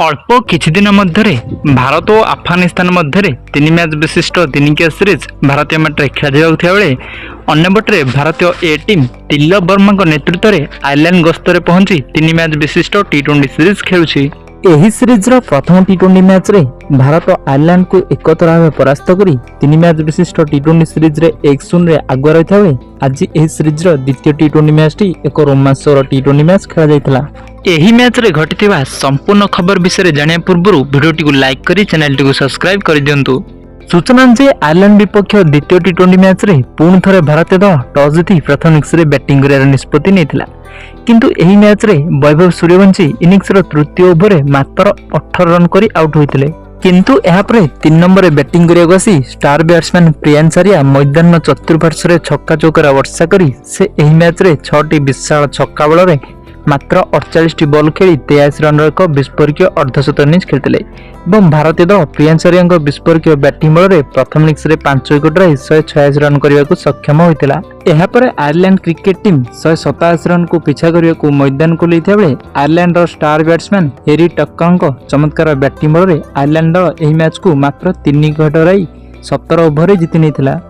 अल्प किछि दिन मध्य भारत और आफगानिस्तान मध्य 3 मैच विशिष्ट दिनिकिया सीरीज भारतीय मैट्रे खेल बेले अन्यपटे भारतीय ए टीम तिलक वर्मा नेतृत्व में आयरलैंड गस्तर पहुंची 3 मैच विशिष्ट टी20 सीरीज खेलुछि। एही सीरीज रो प्रथम टी20 मैच रे भारत आयरलैंड को एकतर भाव परास्त करी 3 मैच विशिष्ट टी20 सीरीज रे 1-0 रे आगुआ रहिथा बेले आज एही सीरीज रो द्वितीय टी20 मैच टी एक रोमांचकर टी20 मैच खेला जायतिला। एही मैच रे घटिथिबा संपूर्ण खबर विषय जानिया पूर्व वीडियो को लाइक करी चैनल टी को सब्सक्राइब कर दियंतु। सूचना जे आयरलैंड विपक्ष द्वितीय टी20 मैच रे पुणी थरे भारतीय दल टॉस जीति प्रथम इनिंग्स रे बैटिंग करियार निष्पत्ति नेतिला। किंतु एही मैच रे वैभव सूर्यवंशी इनिंग्स रो तृतीय ओवर रे मात्र 18 रन करी आउट होइतिले। किंतु एहा परे 3 नंबर रे बैटिंग करियाको आसी स्टार बैट्समैन प्रियांश आर्या मैदान चतुर्पार्श्व रे छक्का चौकार वर्षा करी से एही मैच रे 6टी विशाल छक्का बल रे मात्र 48 बॉल खेली 83 रन एक विस्फोरक अर्धशत इनिंग्स खेलते एवं भारतीय दल प्रियांश आर्या विस्फोरक बैटिंग बल में प्रथम इनिंग्स रे 5 विकेट रही 186 रन करने को सक्षम होता। यापर आयरलैंड क्रिकेट टीम 187 रन को पिछा करने को मैदान को लेता बेले आयरलैंड स्टार बैट्समैन हेरी टक्कर चमत्कार बैटिंग बल में आयरलैंड दल यह मैच को मात्र 3 विकेट रही 17 ओवर जीति नहीं।